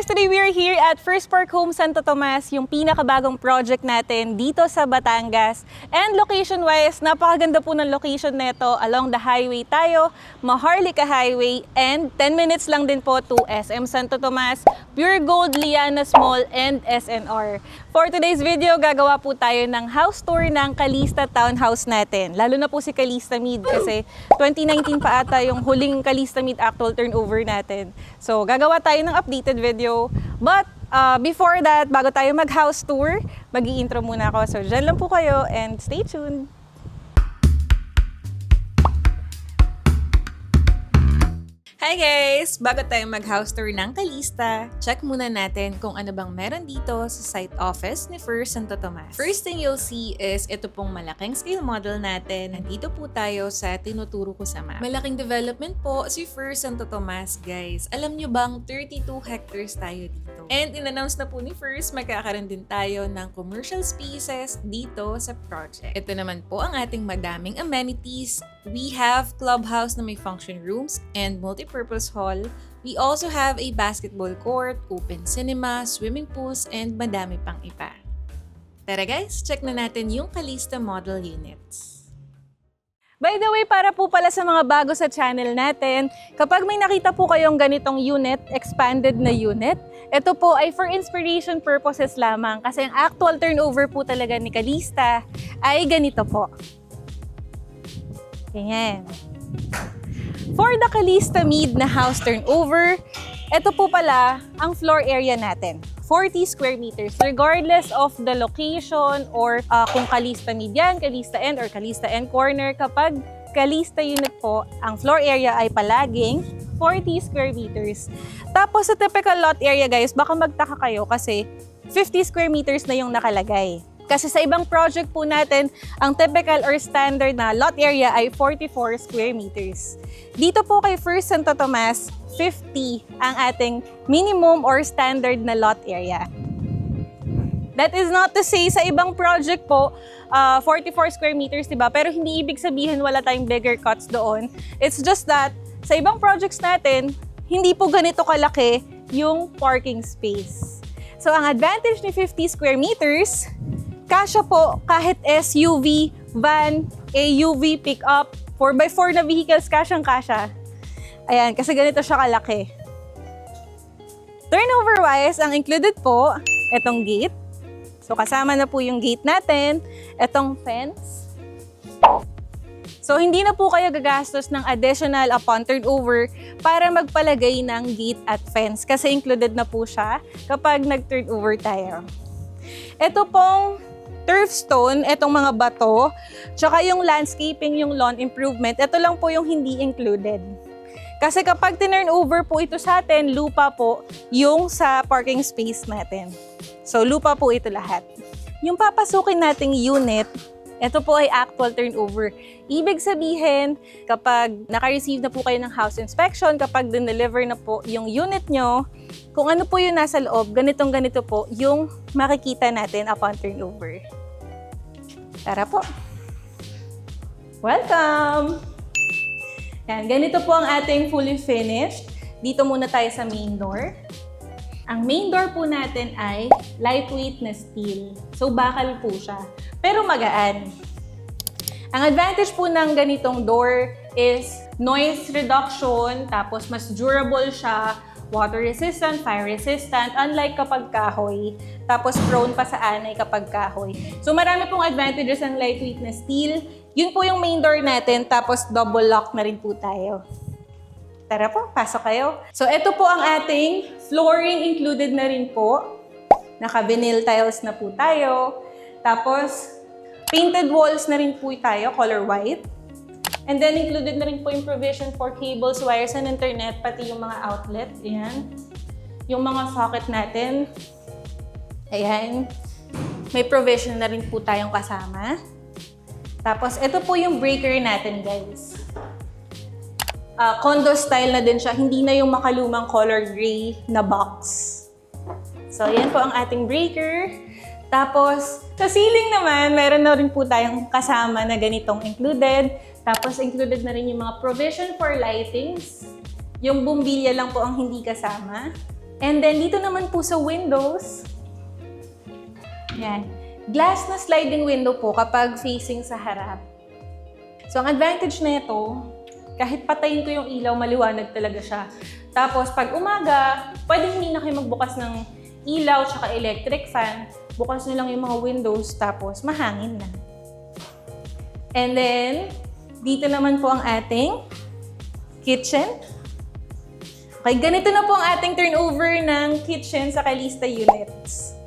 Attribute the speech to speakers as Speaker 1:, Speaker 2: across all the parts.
Speaker 1: guys! Today we are here at First Park Home Santo Tomas, yung pinakabagong project natin dito sa Batangas. And location-wise, napakaganda po ng location neto. Along the highway tayo, Maharlika Highway, and 10 minutes lang din po to SM Santo Tomas, Pure Gold, Lianas Mall, and SNR. For today's video, gagawa po tayo ng house tour ng Calista Townhouse natin. Lalo na po si Calista Mid kasi 2019 pa ata yung huling Calista Mid actual turnover natin. So, gagawa tayo ng updated video. But, before that, bago tayo mag-house tour, mag-i-intro muna ako. So, dyan lang po kayo and stay tuned! Hi guys! Bago tayo mag-house tour ng Calista, check muna natin kung ano bang meron dito sa site office ni First Santo Tomas. First thing you'll see is ito pong malaking scale model natin. Nandito po tayo sa tinuturo ko sa map. Malaking development po si First Santo Tomas, guys. Alam nyo bang 32 hectares tayo dito? And in-announce na po ni First, magkakaroon din tayo ng commercial spaces dito sa project. Ito naman po ang ating madaming amenities. We have clubhouse na may function rooms and multi-purpose hall. We also have a basketball court, open cinema, swimming pools, and madami pang iba. Tara guys, check na natin yung Calista model units. By the way, para po pala sa mga bago sa channel natin, kapag may nakita po kayong ganitong unit, expanded na unit, ito po ay for inspiration purposes lamang kasi ang actual turnover po talaga ni Calista ay ganito po. Ganyan. For the Calista Mid na house turnover, ito po pala ang floor area natin. 40 square meters regardless of the location or kung Calista Mid yan, Calista End or Calista End Corner. Kapag Calista unit po, ang floor area ay palaging 40 square meters. Tapos sa typical lot area guys, baka magtaka kayo kasi 50 square meters na yung nakalagay. Kasi sa ibang project po natin, ang typical or standard na lot area ay 44 square meters. Dito po kay First Santo Tomas, 50 ang ating minimum or standard na lot area. That is not to say sa ibang project po, 44 square meters, diba? Pero hindi ibig sabihin wala tayong bigger cuts doon. It's just that sa ibang projects natin, hindi po ganito kalaki yung parking space. So ang advantage ni 50 square meters, kasya po kahit SUV, van, AUV, pick-up, 4x4 na vehicles, kasyang-kasya. Ayan, kasi ganito siya kalaki. Turnover-wise, ang included po, itong gate. So, kasama na po yung gate natin, itong fence. So, hindi na po kayo gagastos ng additional upon turnover para magpalagay ng gate at fence kasi included na po siya kapag nag-turnover tayo. Ito pong turf stone, itong mga bato, tsaka yung landscaping, yung lawn improvement, ito lang po yung hindi included. Kasi kapag tinurn over po ito sa atin, lupa po yung sa parking space natin. So, lupa po ito lahat. Yung papasukin nating unit, ito po ay actual turnover. Ibig sabihin, kapag naka-receive na po kayo ng house inspection, kapag din-deliver na po yung unit nyo, kung ano po yung nasa loob, ganitong-ganito po yung makikita natin upon turnover. Tara po! Welcome! Yan, ganito po ang ating fully finished. Dito muna tayo sa main door. Ang main door po natin ay lightweight na steel. So, bakal po siya. Pero magaan. Ang advantage po ng ganitong door is noise reduction, tapos mas durable siya, water resistant, fire resistant, unlike kapag kahoy, tapos prone pa sa anay kapag kahoy. So marami pong advantages ng lightweight na steel. Yun po yung main door natin, tapos double lock na rin po tayo. Tara po, pasok kayo. So ito po ang ating flooring, included na rin po. Naka-vinyl tiles na po tayo. Tapos painted walls na rin po tayo, color white. And then, included na rin po yung provision for cables, wires, and internet, pati yung mga outlet. Ayan. Yung mga socket natin. Ayan. May provision na rin po tayong kasama. Tapos, ito po yung breaker natin, guys. Condo style na din siya. Hindi na yung makalumang color gray na box. So, ayan po ang ating breaker. Tapos, sa ceiling naman, meron na rin po tayong kasama na ganitong included. Tapos, included na rin yung mga provision for lightings. Yung bumbilya lang po ang hindi kasama. And then, dito naman po sa windows, yan, glass na sliding window po kapag facing sa harap. So, ang advantage na ito, kahit patayin ko yung ilaw, maliwanag talaga siya. Tapos, pag umaga, pwedeng hindi na kayo magbukas ng ilaw tsaka electric fan. Bukas nyo lang yung mga windows, tapos mahangin na. And then, dito naman po ang ating kitchen. Okay, ganito na po ang ating turnover ng kitchen sa Calista units.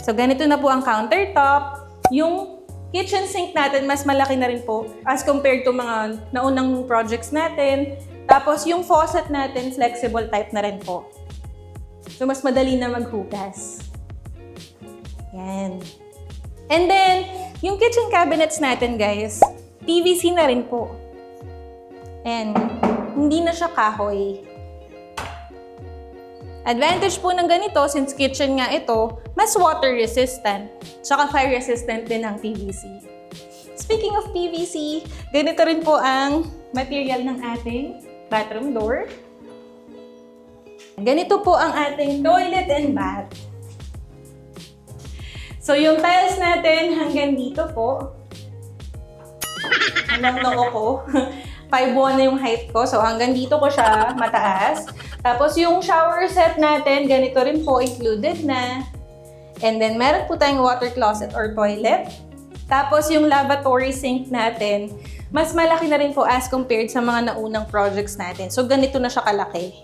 Speaker 1: So, ganito na po ang countertop. Yung kitchen sink natin, mas malaki na rin po as compared to mga naunang projects natin. Tapos, yung faucet natin, flexible type na rin po. So, mas madali na maghugas. Yan. And then, yung kitchen cabinets natin, guys, PVC na rin po. And, hindi na siya kahoy. Advantage po ng ganito, since kitchen nga ito, mas water resistant, tsaka fire resistant din ang PVC. Speaking of PVC, ganito rin po ang material ng ating bathroom door. Ganito po ang ating toilet and bath. So yung tiles natin hanggang dito po. Hanggang noo ko. 5'1" na yung height ko, so hanggang dito ko siya mataas. Tapos yung shower set natin, ganito rin po included na. And then meron po tayong water closet or toilet. Tapos yung lavatory sink natin, mas malaki na rin po as compared sa mga naunang projects natin. So ganito na siya kalaki.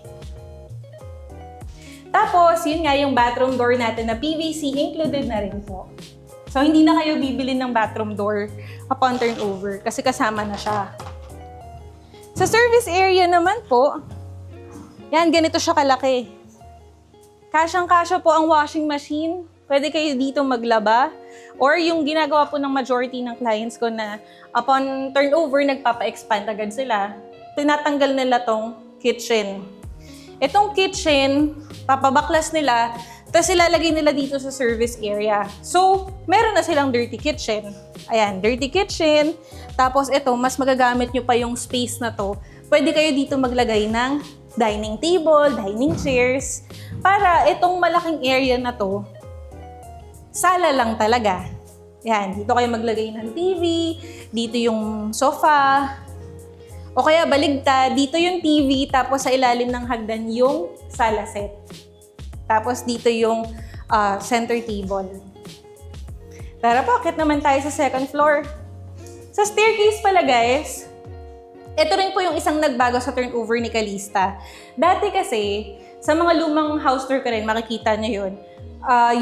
Speaker 1: Tapos yun nga yung bathroom door natin na PVC included na rin po. So hindi na kayo bibili ng bathroom door upon turnover kasi kasama na siya. Sa service area naman po, yan, ganito siya kalaki. Kasyang-kasya po ang washing machine. Pwede kayo dito maglaba. Or yung ginagawa po ng majority ng clients ko na upon turnover, nagpapa-expand agad sila. Tinatanggal nila tong kitchen. Itong kitchen, papabaklas nila, tapos ilalagay nila dito sa service area. So, meron na silang dirty kitchen. Ayan, dirty kitchen. Tapos ito, mas magagamit nyo pa yung space na to. Pwede kayo dito maglagay ng dining table, dining chairs, para itong malaking area na to, sala lang talaga. Yan, dito kayo maglagay ng TV, dito yung sofa, o kaya baligtad, dito yung TV, tapos sa ilalim ng hagdan yung sala set. Tapos dito yung center table. Tara po, akit naman tayo sa second floor. Sa staircase pala, guys, ito rin po yung isang nagbago sa turnover ni Calista. Dati kasi, sa mga lumang house tour ko rin, makikita nyo yun.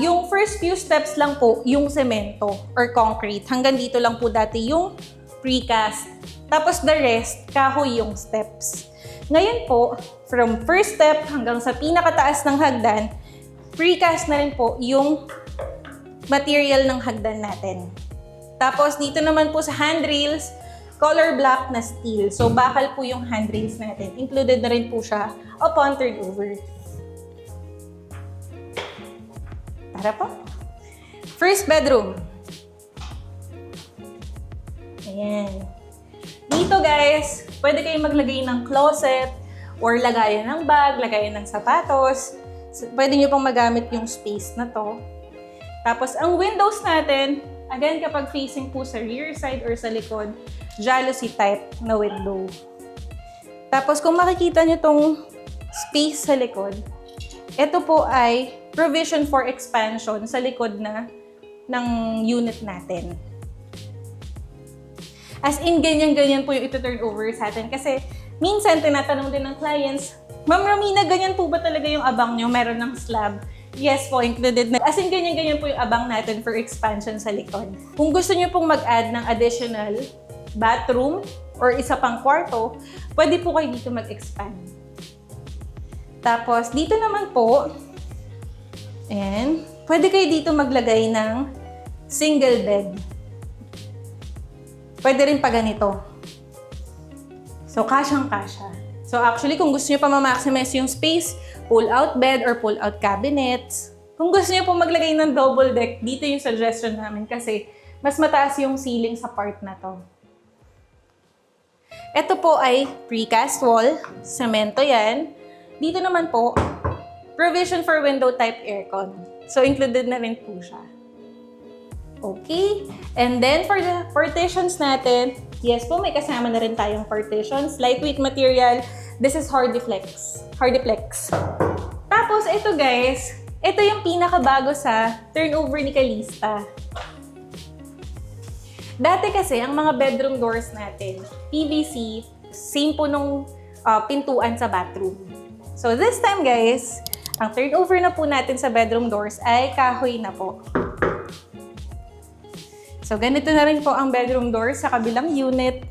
Speaker 1: Yung first few steps lang po, yung semento or concrete. Hanggang dito lang po dati yung precast. Tapos the rest, kahoy yung steps. Ngayon po, from first step hanggang sa pinakataas ng hagdan, precast na rin po yung material ng hagdan natin. Tapos dito naman po sa handrails, color black na steel. So, bakal po yung handrails natin. Included na rin po siya upon turnover. Tara po. First bedroom. Ayan. Dito guys, pwede kayong maglagay ng closet or lagayan ng bag, lagayan ng sapatos. Pwede nyo pong magamit yung space na to. Tapos, ang windows natin, again, kapag facing po sa rear side or sa likod, jalousie type na window. Tapos kung makikita nyo tong space sa likod, ito po ay provision for expansion sa likod na ng unit natin. As in, ganyan-ganyan po yung ito-turn over sa atin. Kasi minsan tinatanong din ng clients, Ma'am Romina, ganyan po ba talaga yung abang nyo? Meron ng slab? Yes po, included na. As in, ganyan-ganyan po yung abang natin for expansion sa likod. Kung gusto nyo pong mag-add ng additional bathroom or isa pang kwarto, pwede po kayo dito mag-expand. Tapos, dito naman po, and pwede kayo dito maglagay ng single bed. Pwede rin pa ganito. So, kasyang-kasya. So, actually, kung gusto nyo pa ma-maximize yung space, pull-out bed or pull-out cabinets. Kung gusto nyo po maglagay ng double deck, dito yung suggestion namin kasi mas mataas yung ceiling sa part na to. Ito po ay precast wall, semento yan. Dito naman po, provision for window type aircon. So, included na rin po siya. Okay. And then, for the partitions natin, yes po, may kasama na rin tayong partitions. Lightweight material. This is Hardiplex. Tapos, ito guys, ito yung pinakabago sa turnover ni Calista. Dati kasi, ang mga bedroom doors natin, PVC, same po nung pintuan sa bathroom. So this time guys, ang turnover na po natin sa bedroom doors ay kahoy na po. So ganito na rin po ang bedroom doors sa kabilang unit.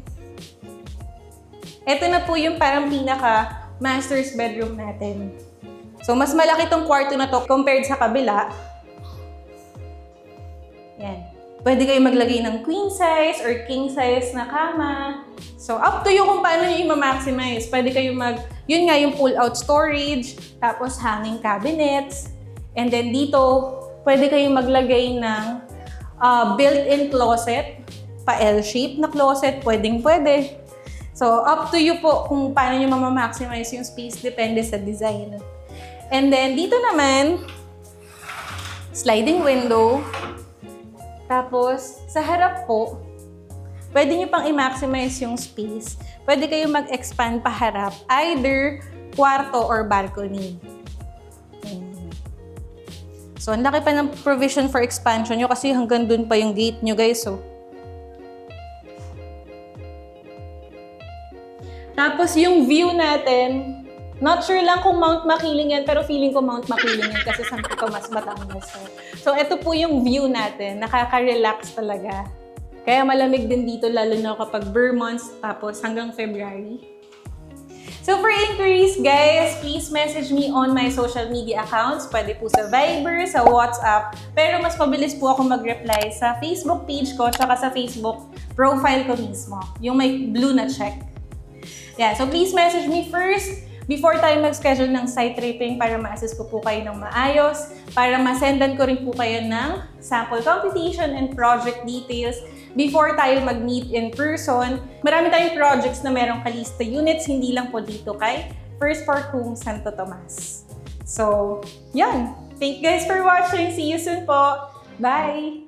Speaker 1: Ito na po yung parang pinaka master's bedroom natin. So mas malaki tong kwarto na to compared sa kabila. Yan. Pwede kayo maglagay ng queen size or king size na kama. So, up to you kung paano nyo i-maximize. Pwede kayo yun nga yung pull-out storage, tapos hanging cabinets. And then dito, pwede kayo maglagay ng built-in closet, pa L-shape na closet, pwedeng-pwede. So, up to you po kung paano nyo ma-maximize yung space, depende sa design. And then, dito naman, sliding window. Tapos, sa harap po, pwede nyo pang i-maximize yung space. Pwede kayo mag-expand pa harap, either kwarto or balcony. So, ang laki pa ng provision for expansion nyo kasi hanggang dun pa yung gate nyo, guys. So. Tapos, yung view natin, not sure lang kung Mount Makiling yan, pero feeling ko Mount Makiling yan kasi Santo Tomas, Batangas. So, ito po yung view natin. Nakaka-relax talaga. Kaya malamig din dito, lalo na kapag Vermonts, tapos hanggang February. So, for inquiries, guys, please message me on my social media accounts. Pwede po sa Viber, sa WhatsApp. Pero mas mabilis po ako mag-reply sa Facebook page ko, tsaka sa Facebook profile ko mismo. Yung may blue na check. Yeah, so please message me first before tayo mag-schedule ng site tripping para ma-assist ko po kayo ng maayos, para masendan ko rin po kayo ng sample computation and project details before tayo mag-meet in person. Marami tayong projects na merong Calista units, hindi lang po dito kay First Park Home Santo Tomas. So, yan. Thank you guys for watching. See you soon po. Bye!